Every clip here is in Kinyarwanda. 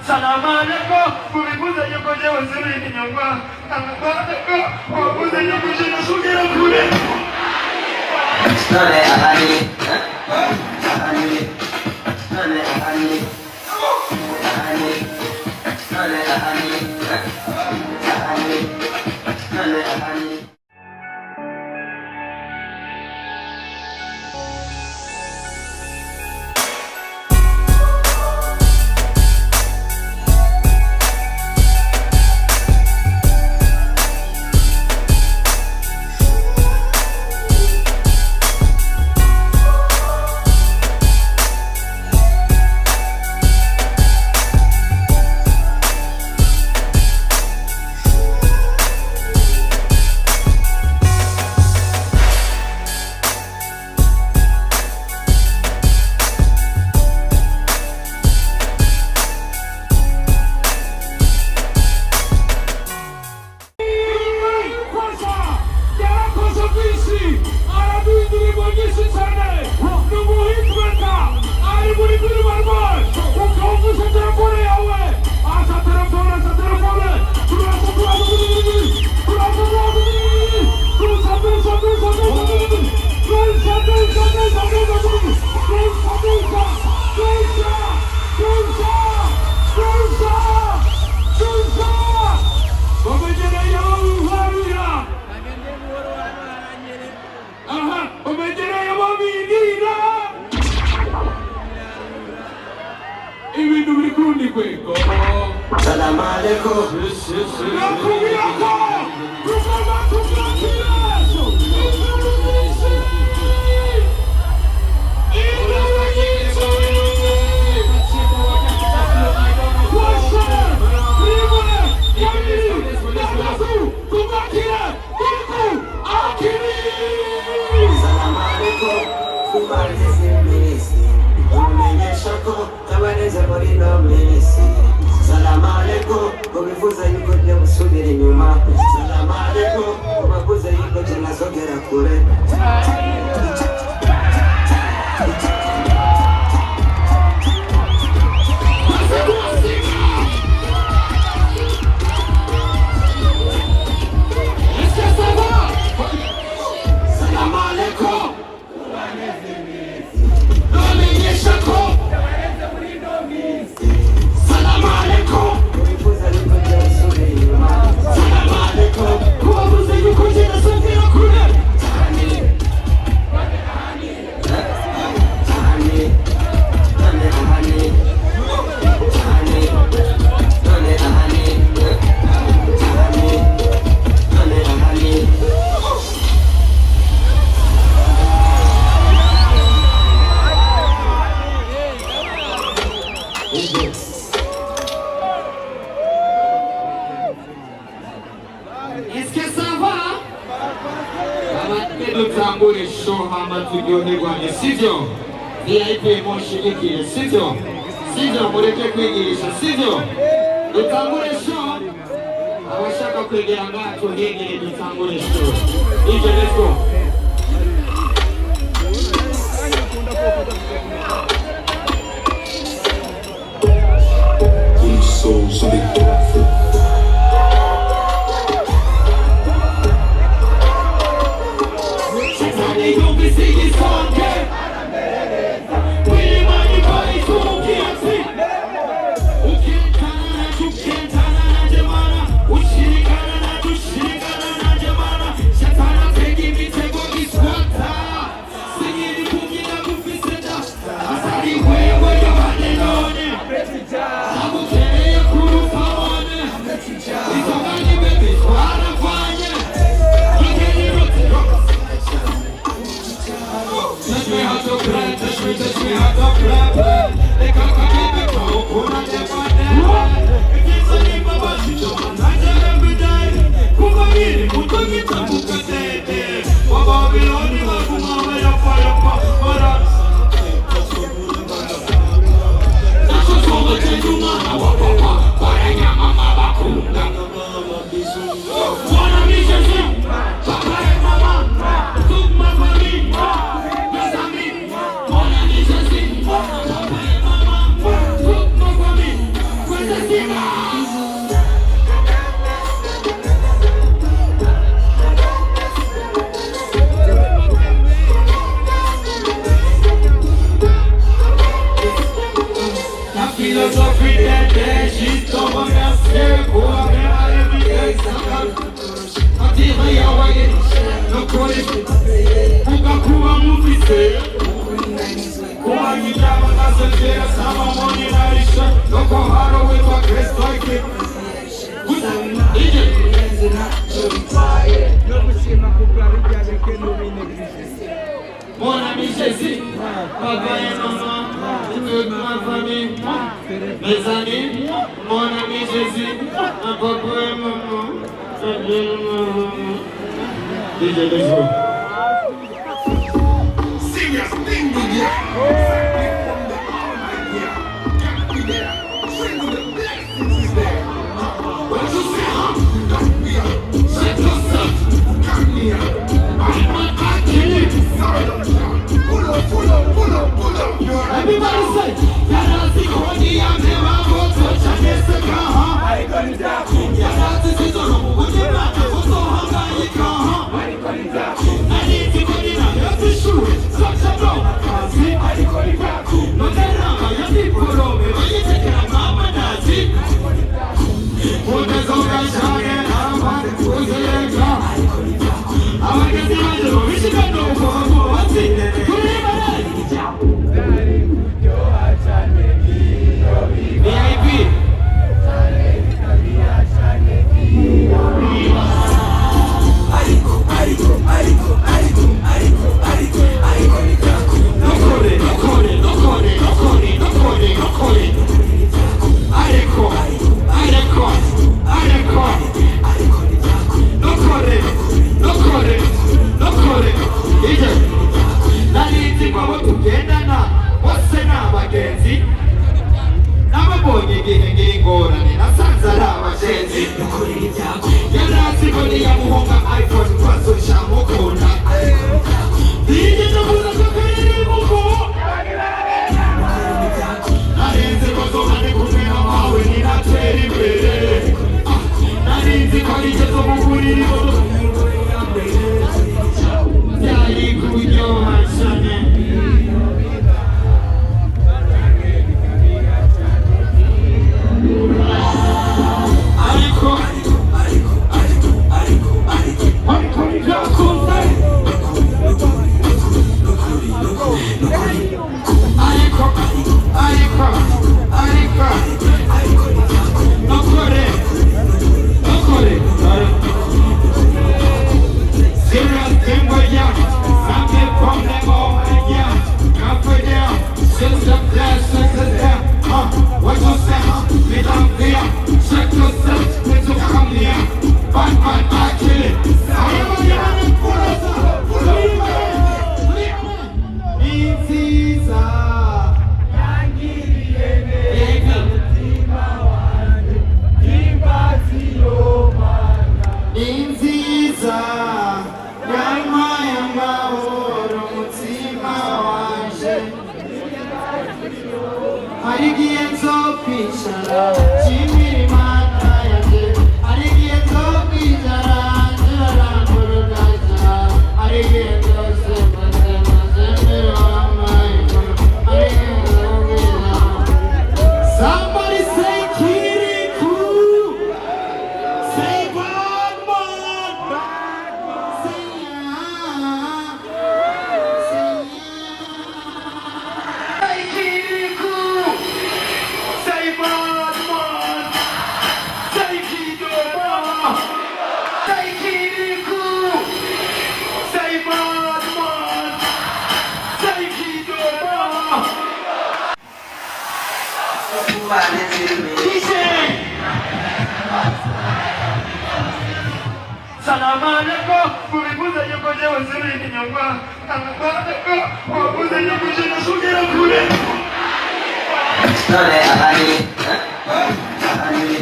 Salam alaikum, kulibuza yuko leo zuri ni nyama. Kulibuza yuko leo sugera kule. Nane ahani, ahani, nane ahani, ahani, nane ahani, ahani, nane ahani. Salam alaikum. Salam alaikum, kumifuza yuko leo msubiri nyuma. Salam alaikum, kumaguza yuko tena sogera kule. Salam alaikum. Salam alaikum. Kumifuza yuko leo msubiri nyuma. Salam alaikum, kumaguza yuko tena sogera kule. Est-ce que ça va? Tamburi show hama turyoherwane sivyo? VIP mushigikire sivyo? Sivyo mureke kwigirisha sivyo? Dutangure show. Abashaka kwegera ngato hegere dutangure show. DJ let's go. These souls on the Take say kumanyijama nasengera sama moni naisha Loko haro wewa Kristo ike Ije Mon ami Jésus, papa et maman, toute ma famille, mes amis, mon ami Jésus, un papa et maman, DJ let's go. Serious thing with you. From the Almighty, got me there. Bring the blessings is there. What you say, got me up. Set yourself, got me up. I kill it. Pull up, pull up, pull up, pull up. Everybody say, Yanasi Kodi, I'm never going to touch a Jessica. I got it down. Yanasi is a room with the black. What's so hungry? You can't. I got it down. I need to go in and have to shoot. Such a blow. I got it down. No, they're not. You need to pull over. When you take it, I'm not a Nazi. Put the song and shout it. I'm back. Who's the leg? I want to see my little. We should go for what's in there. VIP. Salamu alaikum, kulibuza nyoko leo nzuri ni nyongwa. Salamu alaikum, kulibuza nyoko leo nzuri ni kule. Nole ahani, ahani,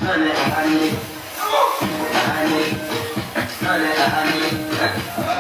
nole ahani, ahani, nole ahani.